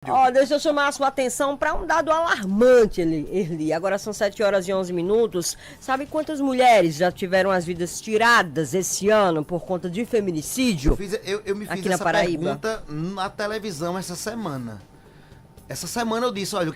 Ó, deixa eu chamar a sua atenção para um dado alarmante, Erli. Agora são 7 horas e 11 minutos. Sabe quantas mulheres já tiveram as vidas tiradas esse ano por conta de feminicídio? Eu me fiz aqui na essa Paraíba? pergunta na televisão essa semana. Essa semana eu disse, olha,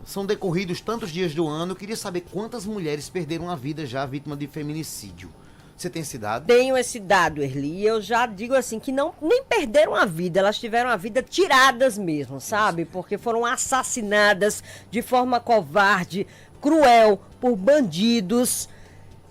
são decorridos tantos dias do ano, eu queria saber quantas mulheres perderam a vida já vítima de feminicídio. Você tem esse dado? Tenho esse dado, Erli, e eu já digo assim, que não nem perderam a vida, elas tiveram a vida tiradas mesmo, sabe? Porque foram assassinadas de forma covarde, cruel, por bandidos,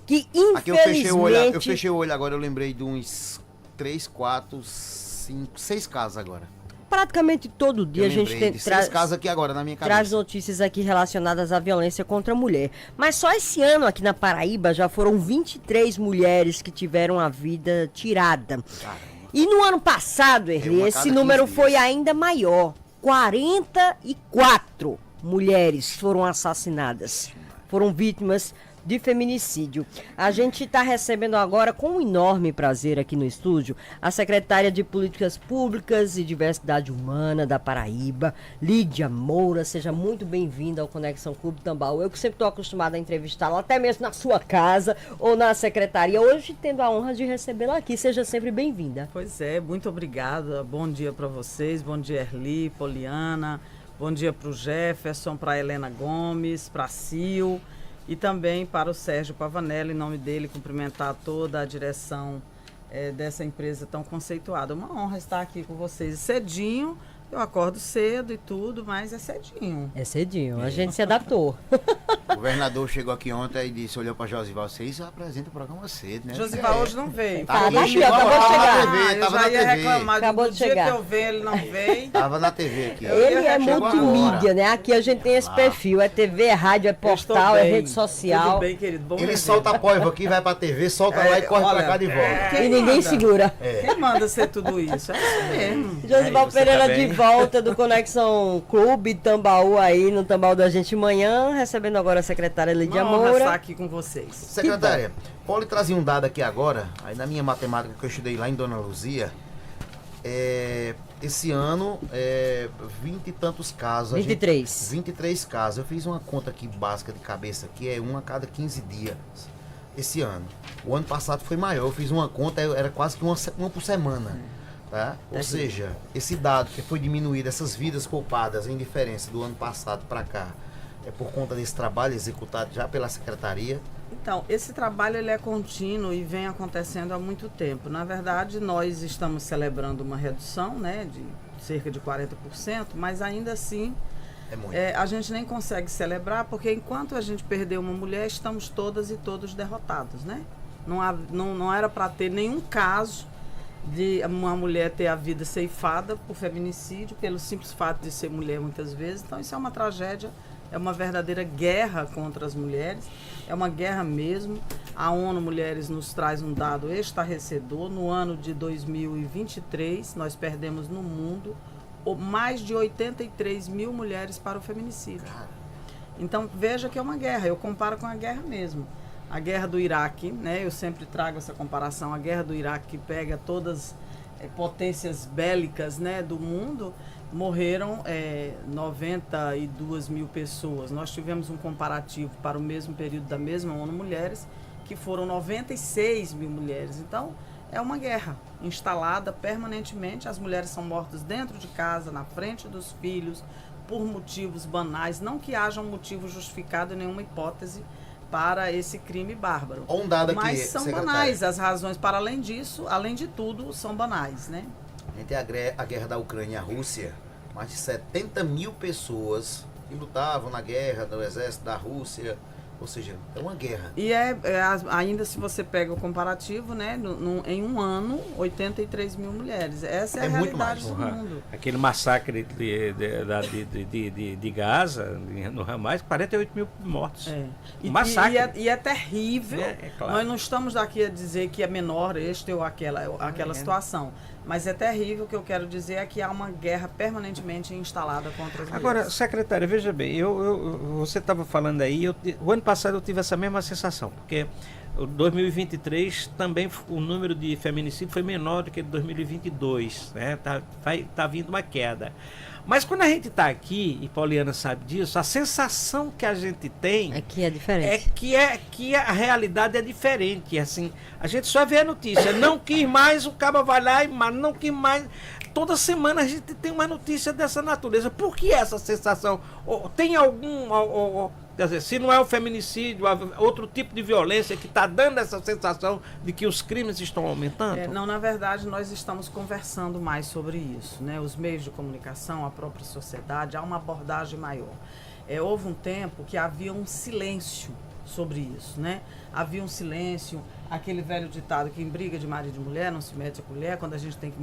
que Aqui infelizmente... eu fechei o olho agora, eu lembrei de uns 3, 4, 5, 6 casos agora. Praticamente todo dia a gente tem, de 6 casos aqui agora na minha cabeça. traz notícias aqui relacionadas à violência contra a mulher. Mas só esse ano aqui na Paraíba já foram 23 mulheres que tiveram a vida tirada. Caramba. E no ano passado, Erli, esse número foi ainda maior. 44 mulheres foram assassinadas, foram vítimas de feminicídio. A gente está recebendo agora, com um enorme prazer aqui no estúdio, a secretária de Políticas Públicas e Diversidade Humana da Paraíba, Lídia Moura. Seja muito bem-vinda ao Conexão Clube Tambaú. Eu que sempre estou acostumada a entrevistá-la, até mesmo na sua casa ou na secretaria. Hoje, tendo a honra de recebê-la aqui. Seja sempre bem-vinda. Pois é, muito obrigada. Bom dia para vocês, bom dia Erli, Poliana, bom dia para o Jefferson, para a Helena Gomes, para a Sil e também para o Sérgio Pavanelli, em nome dele, cumprimentar toda a direção dessa empresa tão conceituada. Uma honra estar aqui com vocês cedinho. Eu acordo cedo e tudo, mas é cedinho. É cedinho, a gente se adaptou. O governador chegou aqui ontem e disse, olhou para Josival, vocês apresentam o programa cedo, né? Josival hoje não veio. Tá aqui, chegou acabou de chegar. na TV, Eu tava já na ia TV. reclamar Acabou do de dia chegar. que eu veio, ele não veio. Tava na TV aqui. Ele é Chegou multimídia, agora. né? Aqui a gente tem esse perfil, é TV, é rádio, é Eu estou portal, é bem. rede social. Tudo bem, querido? Bom Ele ver. solta a poiva aqui, vai pra TV, solta lá e corre olha, pra cá de volta. E ninguém manda? segura. Quem manda ser tudo isso? É isso mesmo. Josival você Pereira tá de bem? volta do Conexão Clube Tambaú aí, no Tambaú da Gente Manhã, recebendo agora a secretária Lídia Uma honra estar Moura. aqui com vocês. Secretária, pode trazer um dado aqui agora, aí na minha matemática que eu estudei lá em Dona Luzia, esse ano, 20 e tantos casos. 23. 23 casos. Eu fiz uma conta aqui básica de cabeça, que é uma a cada 15 dias esse ano. O ano passado foi maior, eu fiz uma conta, era quase que uma por semana. Tá? Ou seja, esse dado que foi diminuído, essas vidas poupadas em diferença do ano passado para cá, é por conta desse trabalho executado já pela Secretaria. Então, esse trabalho ele é contínuo e vem acontecendo há muito tempo. Na verdade, nós estamos celebrando uma redução, né, de cerca de 40%, mas ainda assim É muito. a gente nem consegue celebrar, porque enquanto a gente perder uma mulher, estamos todas e todos derrotados, né? Não era para ter nenhum caso de uma mulher ter a vida ceifada por feminicídio, pelo simples fato de ser mulher muitas vezes. Então isso é uma tragédia, é uma verdadeira guerra contra as mulheres, é uma guerra mesmo. A ONU Mulheres nos traz um dado estarrecedor. No ano de 2023, nós perdemos no mundo mais de 83 mil mulheres para o feminicídio. Então veja que é uma guerra, eu comparo com a guerra mesmo. A guerra do Iraque, né? Eu sempre trago essa comparação, a guerra do Iraque que pega todas potências bélicas, né, do mundo, morreram 92 mil pessoas. Nós tivemos um comparativo para o mesmo período da mesma ONU Mulheres, que foram 96 mil mulheres. Então, é uma guerra instalada permanentemente. As mulheres são mortas dentro de casa, na frente dos filhos, por motivos banais. Não que haja um motivo justificado em nenhuma hipótese para esse crime bárbaro. Um dado aqui, mas são secretária. banais, as razões para além disso, além de tudo, são banais, né? A gente tem a guerra da Ucrânia e a Rússia, mais de 70 mil pessoas que lutavam na guerra do exército da Rússia, ou seja, é uma guerra. E ainda se você pega o comparativo, né? Em um ano, 83 mil mulheres. Essa é a muito realidade mais. do mundo. Aquele massacre de Gaza, no Hamas, 48 mil mortos. Um massacre. E é terrível. É claro. Nós não estamos aqui a dizer que é menor este ou aquela situação. Mas é terrível. O que eu quero dizer é que há uma guerra permanentemente instalada contra as mulheres. Agora, secretária, veja bem, você estava falando aí, o ano passado eu tive essa mesma sensação, porque o 2023 também o número de feminicídio foi menor do que 2022, né? Tá vindo uma queda. Mas quando a gente está aqui, e Poliana sabe disso, a sensação que a gente tem Aqui é diferente. que a realidade é diferente. Assim, a gente só vê a notícia. Não quis mais, o cabo vai lá e não quis mais. Toda semana a gente tem uma notícia dessa natureza. Por que essa sensação? Tem quer dizer, se não é o feminicídio, outro tipo de violência que está dando essa sensação de que os crimes estão aumentando? Não, na verdade, nós estamos conversando mais sobre isso, né? Os meios de comunicação, a própria sociedade, há uma abordagem maior. Houve um tempo que havia um silêncio sobre isso, né? Havia um silêncio, aquele velho ditado que em briga de marido e mulher não se mete a colher, quando a gente tem que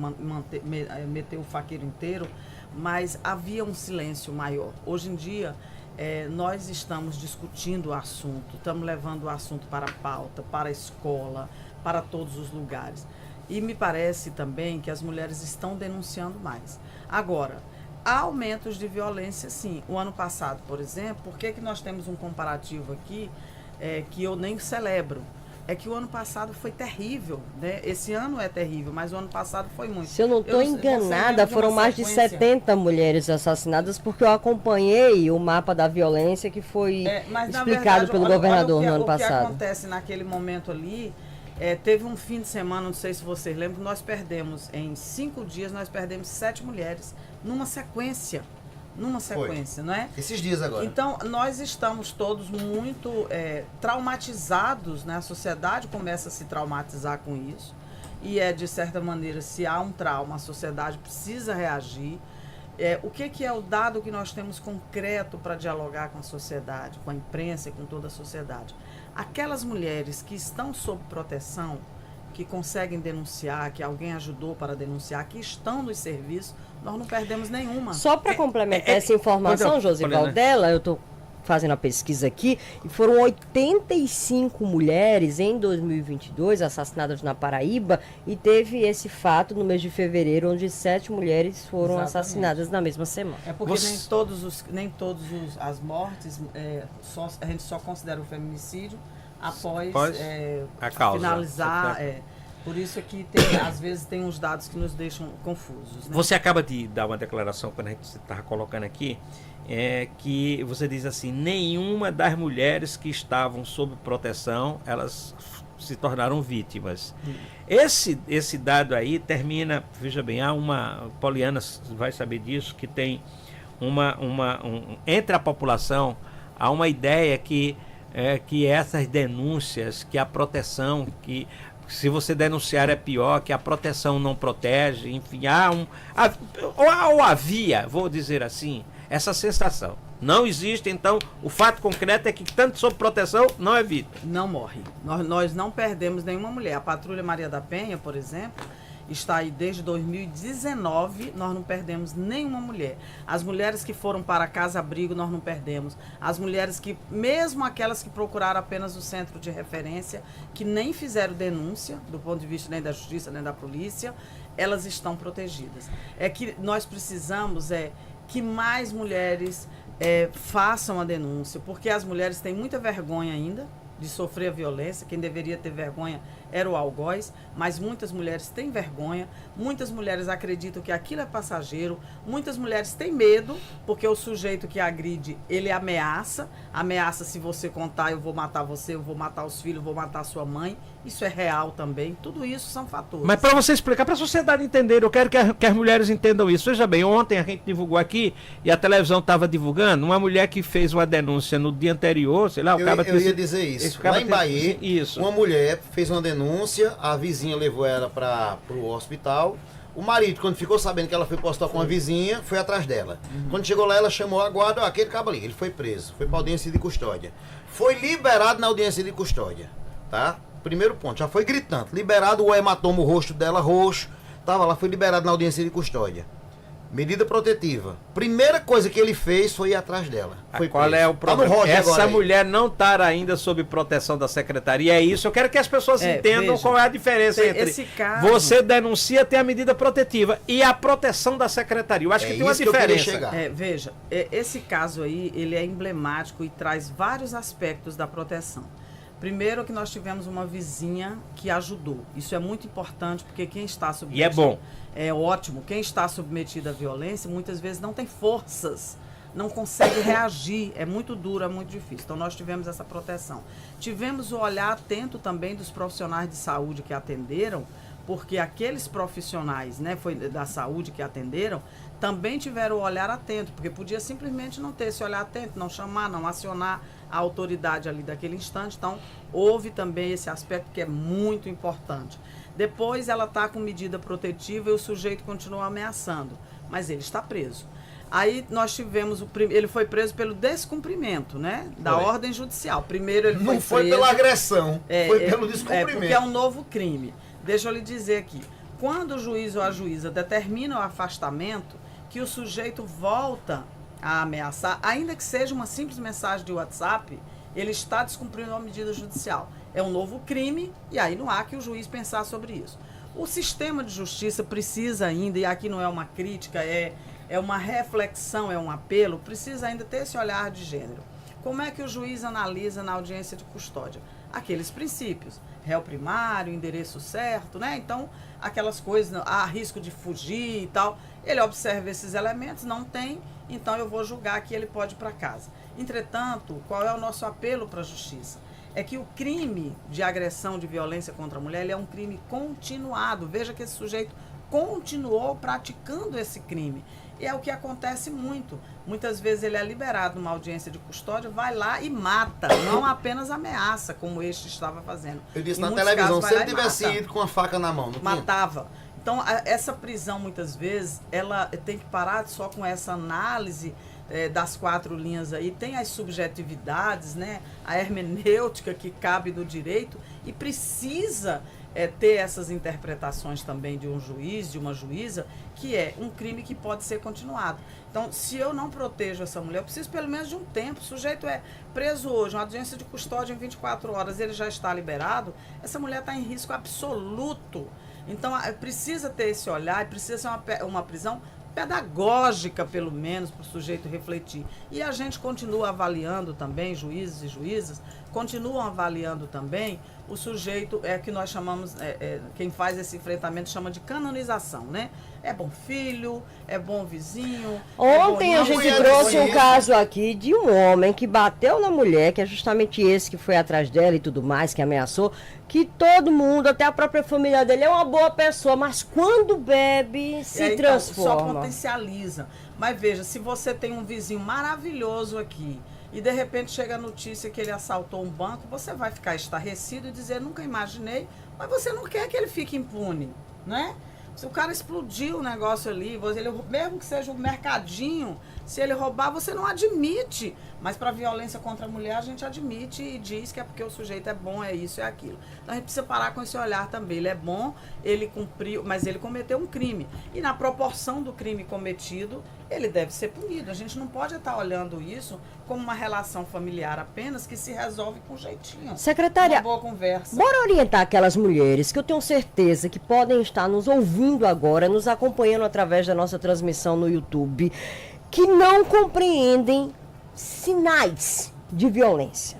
meter o faqueiro inteiro, mas havia um silêncio maior. Hoje em dia, nós estamos discutindo o assunto, estamos levando o assunto para a pauta, para a escola, para todos os lugares. E me parece também que as mulheres estão denunciando mais. Agora, há aumentos de violência, sim. O ano passado, por exemplo, por que nós temos um comparativo aqui que eu nem celebro? É que o ano passado foi terrível, né? Esse ano é terrível, mas o ano passado foi muito. Se eu não estou enganada, foram mais de 70 mulheres assassinadas, porque eu acompanhei o mapa da violência que foi explicado pelo governador no ano passado. O que acontece naquele momento ali, teve um fim de semana, não sei se vocês lembram, nós perdemos, em 5 dias, nós perdemos 7 mulheres numa sequência, não é? Esses dias agora. Então, nós estamos todos muito traumatizados, né? A sociedade começa a se traumatizar com isso. E de certa maneira, se há um trauma, a sociedade precisa reagir. O que é o dado que nós temos concreto para dialogar com a sociedade, com a imprensa e com toda a sociedade? Aquelas mulheres que estão sob proteção, que conseguem denunciar, que alguém ajudou para denunciar, que estão nos serviços, nós não perdemos nenhuma. Só para complementar essa informação, Josival, dela, eu estou fazendo a pesquisa aqui, e foram 85 mulheres em 2022 assassinadas na Paraíba, e teve esse fato no mês de fevereiro, onde 7 mulheres foram assassinadas na mesma semana. Porque nem todas as mortes, a gente só considera o feminicídio após a causa finalizar. Por isso que às vezes tem uns dados que nos deixam confusos. Né? Você acaba de dar uma declaração, quando a gente estava colocando aqui, que você diz assim, nenhuma das mulheres que estavam sob proteção, elas se tornaram vítimas. Esse dado aí termina, veja bem, há uma, Poliana vai saber disso, que tem entre a população, há uma ideia que essas denúncias, que a proteção, que se você denunciar é pior, que a proteção não protege, enfim, havia, vou dizer assim, essa sensação. Não existe, então, o fato concreto é que tanto sob proteção não é vítima. Não morre. Nós não perdemos nenhuma mulher. A Patrulha Maria da Penha, por exemplo, está aí desde 2019, nós não perdemos nenhuma mulher. As mulheres que foram para casa-abrigo, nós não perdemos. As mulheres que, mesmo aquelas que procuraram apenas o centro de referência, que nem fizeram denúncia, do ponto de vista nem da justiça, nem da polícia, elas estão protegidas. É que nós precisamos que mais mulheres façam a denúncia, porque as mulheres têm muita vergonha ainda de sofrer a violência. Quem deveria ter vergonha era o algoz, mas muitas mulheres têm vergonha, muitas mulheres acreditam que aquilo é passageiro, muitas mulheres têm medo, porque o sujeito que agride, ele ameaça, se você contar eu vou matar você, eu vou matar os filhos, eu vou matar sua mãe, isso é real também, tudo isso são fatores. Mas para você explicar, para a sociedade entender, eu quero que as mulheres entendam isso. Veja bem, ontem a gente divulgou aqui, e a televisão estava divulgando, uma mulher que fez uma denúncia no dia anterior, sei lá, eu ia dizer isso. Lá em Bahia, uma mulher fez uma denúncia, a vizinha levou ela para o hospital. O marido, quando ficou sabendo que ela foi postar com uma vizinha, foi atrás dela. Quando chegou lá, ela chamou a guarda, aquele cabo ali, ele foi preso, foi para audiência de custódia. Foi liberado na audiência de custódia, tá? Primeiro ponto, já foi gritando, liberado, o hematoma, o rosto dela roxo, tava lá, foi liberado na audiência de custódia. Medida protetiva. Primeira coisa que ele fez foi ir atrás dela. Foi qual é o problema? Essa mulher não está ainda sob proteção da secretaria. É isso. Eu quero que as pessoas entendam qual é a diferença entre você denuncia, tem a medida protetiva, e a proteção da secretaria. Eu acho que tem uma diferença. Veja, esse caso aí, ele é emblemático e traz vários aspectos da proteção. Primeiro que nós tivemos uma vizinha que ajudou. Isso é muito importante, porque quem está submetido... E é bom. É ótimo. Quem está submetido à violência, muitas vezes não tem forças, não consegue reagir. É muito duro, é muito difícil. Então, nós tivemos essa proteção. Tivemos o olhar atento também dos profissionais de saúde que atenderam, porque aqueles profissionais, né, da saúde que atenderam, também tiveram o olhar atento, porque podia simplesmente não ter esse olhar atento, não chamar, não acionar a autoridade ali daquele instante. Então, houve também esse aspecto que é muito importante. Depois, ela está com medida protetiva e o sujeito continua ameaçando, mas ele está preso. Aí nós tivemos, ele foi preso pelo descumprimento, né, da ordem judicial. Primeiro ele foi Não foi preso, pela agressão, foi pelo descumprimento. porque é um novo crime. Deixa eu lhe dizer aqui, quando o juiz ou a juíza determina o afastamento, que o sujeito volta a ameaçar, ainda que seja uma simples mensagem de WhatsApp, ele está descumprindo uma medida judicial. É um novo crime e aí não há que o juiz pensar sobre isso. O sistema de justiça precisa ainda, e aqui não é uma crítica, é uma reflexão, é um apelo, precisa ainda ter esse olhar de gênero. Como é que o juiz analisa na audiência de custódia? Aqueles princípios, réu primário, endereço certo, né? Então, aquelas coisas, há risco de fugir e tal. Ele observa esses elementos, não tem, então eu vou julgar que ele pode ir para casa. Entretanto, qual é o nosso apelo para a justiça? É que o crime de agressão, de violência contra a mulher, ele é um crime continuado. Veja que esse sujeito continuou praticando esse crime. E é o que acontece muito. Muitas vezes ele é liberado numa audiência de custódia, vai lá e mata, não apenas ameaça, como este estava fazendo. Eu disse Em na muitos televisão, casos, se vai ele lá e tivesse mata. ido com a faca na mão, não tinha? Matava. Então, essa prisão, muitas vezes, ela tem que parar só com essa análise das 4 linhas aí. Tem as subjetividades, né? A hermenêutica que cabe do direito e precisa ter essas interpretações também de um juiz, de uma juíza, que é um crime que pode ser continuado. Então, se eu não protejo essa mulher, eu preciso pelo menos de um tempo. O sujeito é preso hoje, uma audiência de custódia em 24 horas, ele já está liberado, essa mulher está em risco absoluto. Então, precisa ter esse olhar, precisa ser uma prisão pedagógica, pelo menos, para o sujeito refletir. E a gente continua avaliando também, juízes e juízas, continuam avaliando também o sujeito que nós chamamos, quem faz esse enfrentamento chama de canonização, né? É bom filho, é bom vizinho. Ontem é bom a gente mulher trouxe um conhece. caso aqui de um homem que bateu na mulher, que é justamente esse que foi atrás dela e tudo mais, que ameaçou, que todo mundo, até a própria família dele, é uma boa pessoa, mas quando bebe, se então, transforma. só potencializa. Mas veja, se você tem um vizinho maravilhoso aqui e de repente chega a notícia que ele assaltou um banco, você vai ficar estarrecido e dizer, nunca imaginei, mas você não quer que ele fique impune, né? Se o cara explodiu o negócio ali, mesmo que seja um mercadinho, se ele roubar, você não admite. Mas para violência contra a mulher, a gente admite e diz que é porque o sujeito é bom, é isso, é aquilo. Então a gente precisa parar com esse olhar também. Ele é bom, ele cumpriu, mas ele cometeu um crime. E na proporção do crime cometido, ele deve ser punido. A gente não pode estar olhando isso como uma relação familiar apenas que se resolve com jeitinho. Secretária, uma boa conversa. bora orientar aquelas mulheres que eu tenho certeza que podem estar nos ouvindo agora, nos acompanhando através da nossa transmissão no YouTube, que não compreendem sinais de violência.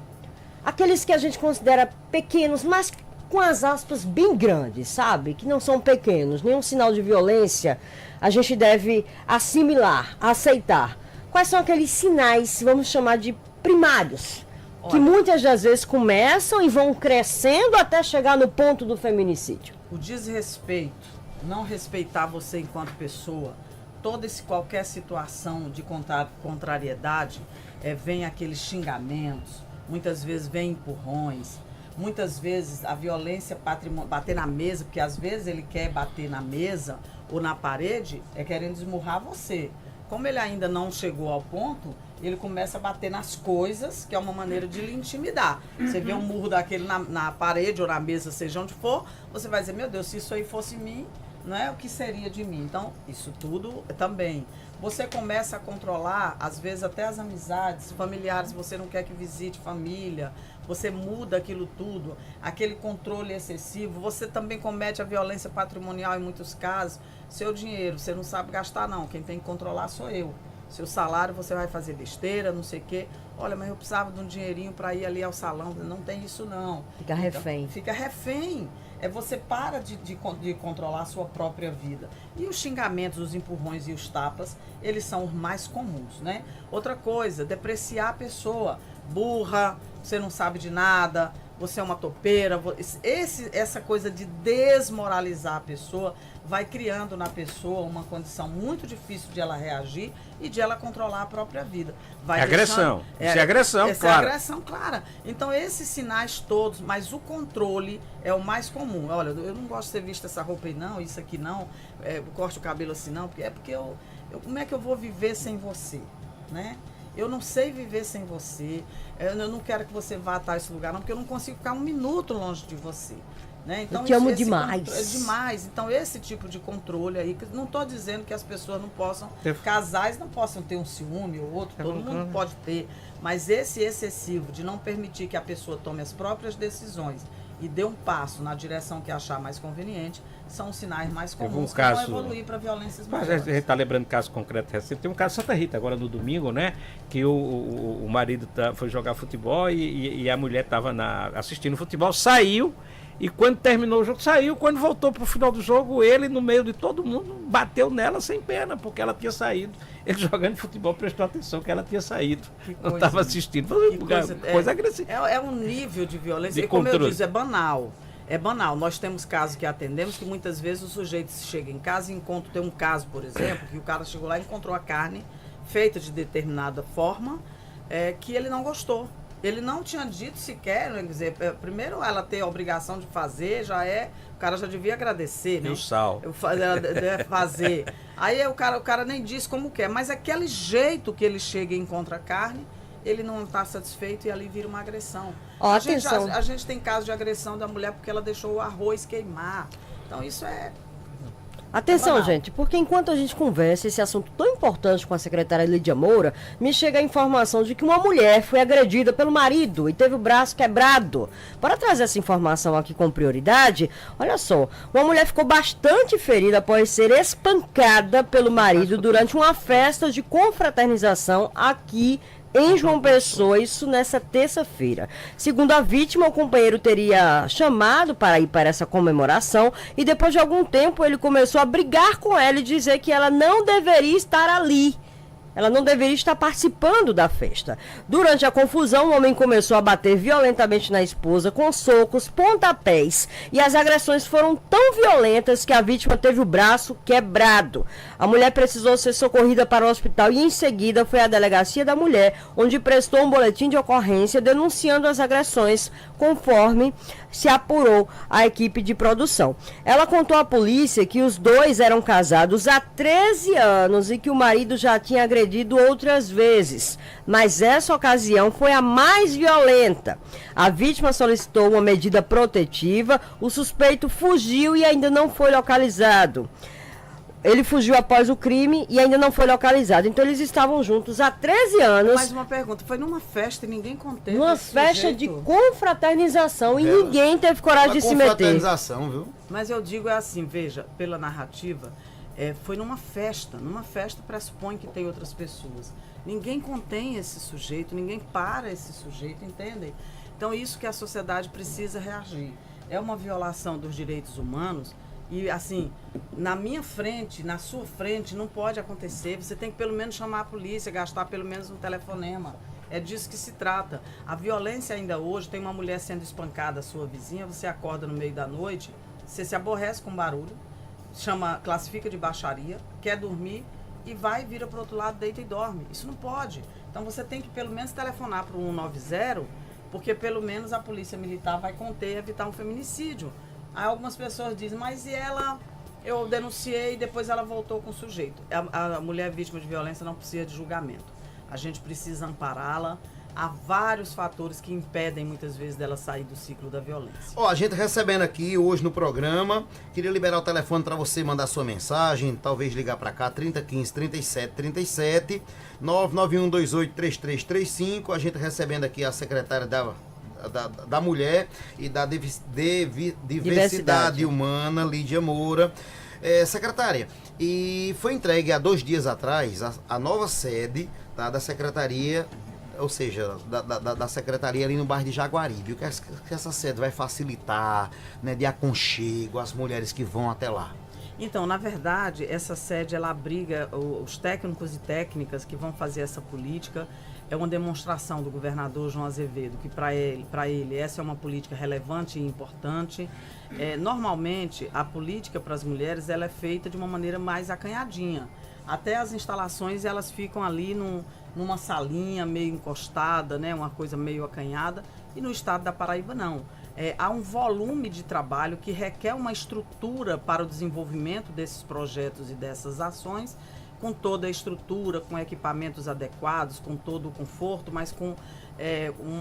Aqueles que a gente considera pequenos, mas com as aspas bem grandes, sabe? Que não são pequenos. Nenhum sinal de violência a gente deve assimilar, aceitar. Quais são aqueles sinais, vamos chamar de primários, que Olha, muitas das vezes começam e vão crescendo até chegar no ponto do feminicídio? o desrespeito, não respeitar você enquanto pessoa, qualquer situação de contrariedade, vem aqueles xingamentos, muitas vezes vem empurrões, muitas vezes a violência patrimonial, bater na mesa, porque às vezes ele quer bater na mesa ou na parede, querendo esmurrar você. Como ele ainda não chegou ao ponto, ele começa a bater nas coisas, que é uma maneira de lhe intimidar. Você vê um murro daquele na parede ou na mesa, seja onde for, você vai dizer, meu Deus, se isso aí fosse mim, não é o que seria de mim. Então, isso tudo também. Você começa a controlar, às vezes, até as amizades familiares, você não quer que visite família, você muda aquilo tudo, aquele controle excessivo, você também comete a violência patrimonial em muitos casos. Seu dinheiro, você não sabe gastar não, quem tem que controlar sou eu. Seu salário você vai fazer besteira, não sei o quê. Olha, mas eu precisava de um dinheirinho para ir ali ao salão. Não tem isso não. Fica refém. Então, fica refém. Você para de controlar a sua própria vida. E os xingamentos, os empurrões e os tapas, eles são os mais comuns, né? Outra coisa, depreciar a pessoa. Burra, você não sabe de nada, você é uma topeira. Essa coisa de desmoralizar a pessoa vai criando na pessoa uma condição muito difícil de ela reagir e de ela controlar a própria vida. Vai agressão. Isso é agressão, essa claro. É agressão, clara. Então, esses sinais todos, mas o controle é o mais comum. Olha, eu não gosto de ser vista essa roupa aí não, isso aqui não, corte o cabelo assim não, porque como é que eu vou viver sem você, né? Eu não sei viver sem você, eu não quero que você vá a esse lugar não, porque eu não consigo ficar um minuto longe de você. Né? Então, eu te amo demais. É demais. Então, esse tipo de controle aí, não estou dizendo que as pessoas não possam, casais não possam ter um ciúme ou outro, todo mundo pode ter, mas esse excessivo de não permitir que a pessoa tome as próprias decisões e dê um passo na direção que achar mais conveniente, são os sinais mais comuns que vão evoluir para violências maiores. Mas a gente está lembrando de caso concreto recente. Tem um caso de Santa Rita, agora no domingo, né? Que o marido foi jogar futebol e a mulher estava assistindo futebol, saiu. E quando terminou o jogo, saiu. Quando voltou para o final do jogo, ele, no meio de todo mundo, bateu nela sem pena, porque ela tinha saído. Ele jogando futebol prestou atenção que ela tinha saído. Não estava assistindo. Coisa agressiva. É um nível de violência. E como eu disse, é banal. É banal. Nós temos casos que atendemos que muitas vezes o sujeito chega em casa e encontra. Tem um caso, por exemplo, que o cara chegou lá e encontrou a carne feita de determinada forma que ele não gostou. Ele não tinha dito sequer, quer dizer, primeiro ela ter a obrigação de fazer, o cara já devia agradecer, né? E o sal. Fazer. Aí o cara nem disse como quer, mas aquele jeito que ele chega e encontra a carne, ele não está satisfeito e ali vira uma agressão. A gente tem caso de agressão da mulher porque ela deixou o arroz queimar. Então isso é... Atenção, gente, porque enquanto a gente conversa esse assunto tão importante com a secretária Lídia Moura, me chega a informação de que uma mulher foi agredida pelo marido e teve o braço quebrado. Para trazer essa informação aqui com prioridade, olha só, uma mulher ficou bastante ferida após ser espancada pelo marido durante uma festa de confraternização aqui em João Pessoa, isso nessa terça-feira. Segundo a vítima, o companheiro teria chamado para ir para essa comemoração e depois de algum tempo ele começou a brigar com ela e dizer que ela não deveria estar ali. Ela não deveria estar participando da festa. Durante a confusão, o homem começou a bater violentamente na esposa com socos, pontapés. E as agressões foram tão violentas que a vítima teve o braço quebrado. A mulher precisou ser socorrida para o hospital e em seguida foi à delegacia da mulher, onde prestou um boletim de ocorrência denunciando as agressões, conforme se apurou a equipe de produção. Ela contou à polícia que os dois eram casados há 13 anos e que o marido já tinha agredido outras vezes, mas essa ocasião foi a mais violenta. A vítima solicitou uma medida protetiva, o suspeito fugiu e ainda não foi localizado. Ele fugiu após o crime e ainda não foi localizado. Então eles estavam juntos há 13 anos. Mais uma pergunta, foi numa festa e ninguém conteve. Numa festa de confraternização e ninguém teve coragem de se meter. Confraternização, viu? Mas eu digo assim, veja, pela narrativa, foi numa festa pressupõe que tem outras pessoas. Ninguém contém esse sujeito, ninguém para esse sujeito, entendem? Então isso que a sociedade precisa reagir. É uma violação dos direitos humanos. E assim, na minha frente, na sua frente, não pode acontecer. Você tem que pelo menos chamar a polícia, gastar pelo menos um telefonema. É disso que se trata. A violência ainda hoje, tem uma mulher sendo espancada, a sua vizinha, você acorda no meio da noite, você se aborrece com barulho, classifica de baixaria, quer dormir e vai, vira para o outro lado, deita e dorme. Isso não pode. Então você tem que pelo menos telefonar para o 190, porque pelo menos a polícia militar vai conter e evitar um feminicídio. Aí algumas pessoas dizem, mas e ela, eu denunciei e depois ela voltou com o sujeito. A mulher vítima de violência não precisa de julgamento. A gente precisa ampará-la. Há vários fatores que impedem muitas vezes dela sair do ciclo da violência. A gente recebendo aqui hoje no programa, queria liberar o telefone para você mandar sua mensagem, talvez ligar para cá, 3015 3737, 991283335, a gente recebendo aqui a secretária da Mulher e da Diversidade Humana, Lídia Moura. Secretária, e foi entregue há 2 dias atrás a nova sede, tá, da secretaria, ou seja, da secretaria ali no bairro de Jaguaribe. O que essa sede vai facilitar, né, de aconchego às mulheres que vão até lá? Então, na verdade, essa sede ela abriga os técnicos e técnicas que vão fazer essa política. É uma demonstração do governador João Azevedo, que para ele essa é uma política relevante e importante. Normalmente, a política para as mulheres ela é feita de uma maneira mais acanhadinha. Até as instalações elas ficam ali numa salinha meio encostada, né, uma coisa meio acanhada. E no estado da Paraíba, não. Há um volume de trabalho que requer uma estrutura para o desenvolvimento desses projetos e dessas ações, com toda a estrutura, com equipamentos adequados, com todo o conforto, mas com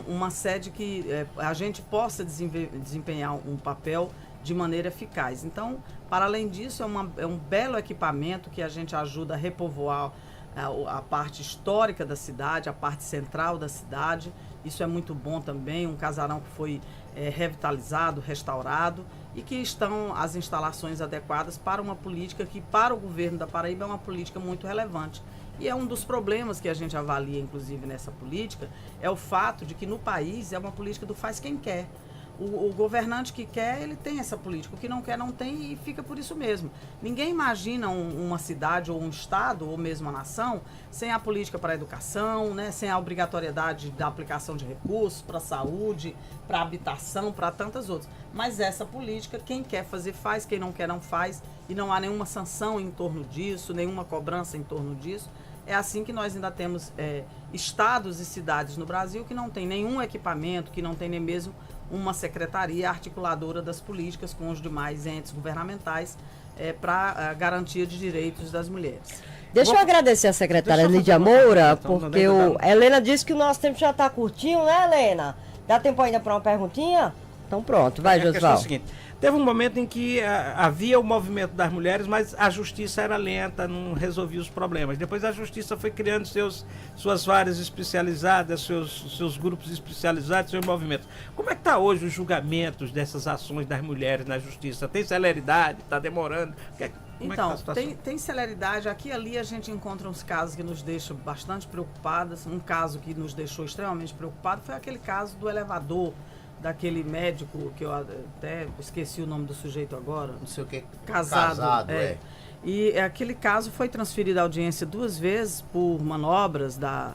uma sede que a gente possa desempenhar um papel de maneira eficaz. Então, para além disso, é um belo equipamento que a gente ajuda a repovoar a parte histórica da cidade, a parte central da cidade. Isso é muito bom também, um casarão que foi revitalizado, restaurado e que estão as instalações adequadas para uma política que para o governo da Paraíba é uma política muito relevante. E é um dos problemas que a gente avalia, inclusive, nessa política, é o fato de que no país é uma política do faz quem quer. O governante que quer, ele tem essa política. O que não quer, não tem e fica por isso mesmo. Ninguém imagina uma cidade ou um estado ou mesmo a nação sem a política para a educação, né? Sem a obrigatoriedade da aplicação de recursos para a saúde, para a habitação, para tantas outras. Mas essa política, quem quer fazer faz, quem não quer não faz e não há nenhuma sanção em torno disso, nenhuma cobrança em torno disso. É assim que nós ainda temos estados e cidades no Brasil que não tem nenhum equipamento, que não tem nem mesmo uma secretaria articuladora das políticas com os demais entes governamentais para garantia de direitos das mulheres. Deixa eu agradecer a secretária Lídia Moura, porque a Helena disse que o nosso tempo já está curtinho, né, Helena? Dá tempo ainda para uma perguntinha? Então pronto, vai, Josival. Teve um momento em que havia o movimento das mulheres, mas a justiça era lenta, não resolvia os problemas. Depois a justiça foi criando suas varas especializadas, seus grupos especializados, seus movimentos. Como é que está hoje os julgamentos dessas ações das mulheres na justiça? Tem celeridade? Está demorando? Então, tem celeridade. Aqui e ali a gente encontra uns casos que nos deixam bastante preocupadas. Um caso que nos deixou extremamente preocupado foi aquele caso do elevador, daquele médico, que eu até esqueci o nome do sujeito agora. Não sei o que. Casado. E aquele caso foi transferido à audiência 2 vezes por manobras da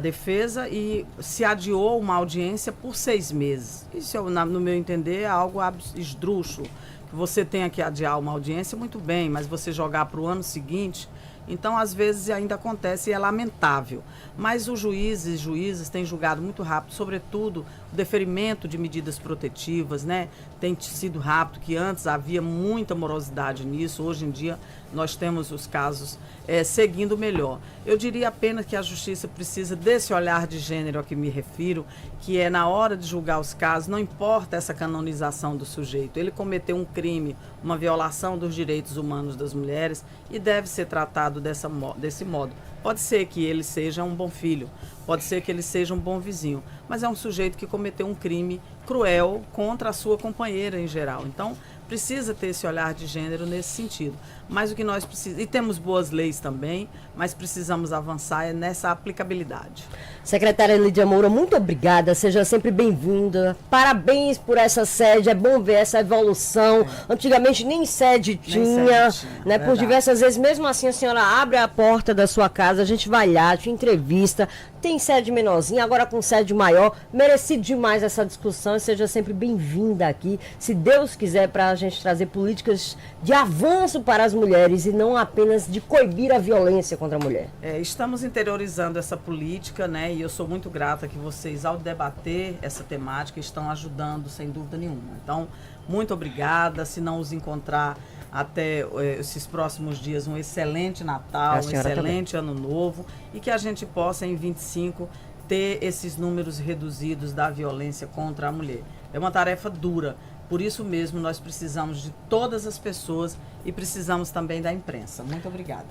defesa e se adiou uma audiência por 6 meses. Isso, no meu entender, é algo esdrúxulo. Que você tenha que adiar uma audiência, muito bem, mas você jogar para o ano seguinte... Então, às vezes, ainda acontece e é lamentável. Mas os juízes e juízas têm julgado muito rápido, sobretudo o deferimento de medidas protetivas, né? Tem sido rápido, que antes havia muita morosidade nisso. Hoje em dia, nós temos os casos seguindo melhor. Eu diria apenas que a justiça precisa desse olhar de gênero a que me refiro, que é na hora de julgar os casos, não importa essa canonização do sujeito. Ele cometeu um crime, uma violação dos direitos humanos das mulheres e deve ser tratado desse modo. Pode ser que ele seja um bom filho, pode ser que ele seja um bom vizinho, mas é um sujeito que cometeu um crime cruel contra a sua companheira em geral. Então, precisa ter esse olhar de gênero nesse sentido. Mas o que nós precisamos, e temos boas leis também, mas precisamos avançar nessa aplicabilidade. Secretária Lídia Moura, muito obrigada, seja sempre bem-vinda. Parabéns por essa sede, é bom ver essa evolução. Antigamente nem sede tinha, né? Por diversas vezes, mesmo assim a senhora abre a porta da sua casa, a gente vai lá, te entrevista, tem sede menorzinha, agora com sede maior, merecido demais essa discussão, seja sempre bem-vinda aqui, se Deus quiser, para a gente trazer políticas de avanço para as mulheres e não apenas de coibir a violência contra a mulher. Estamos interiorizando essa política, né? E eu sou muito grata que vocês, ao debater essa temática, estão ajudando, sem dúvida nenhuma. Então, muito obrigada. Se não os encontrar até esses próximos dias, um excelente Natal, um excelente Ano Novo e que a gente possa, em 25, ter esses números reduzidos da violência contra a mulher. É uma tarefa dura. Por isso mesmo, nós precisamos de todas as pessoas e precisamos também da imprensa. Muito obrigada.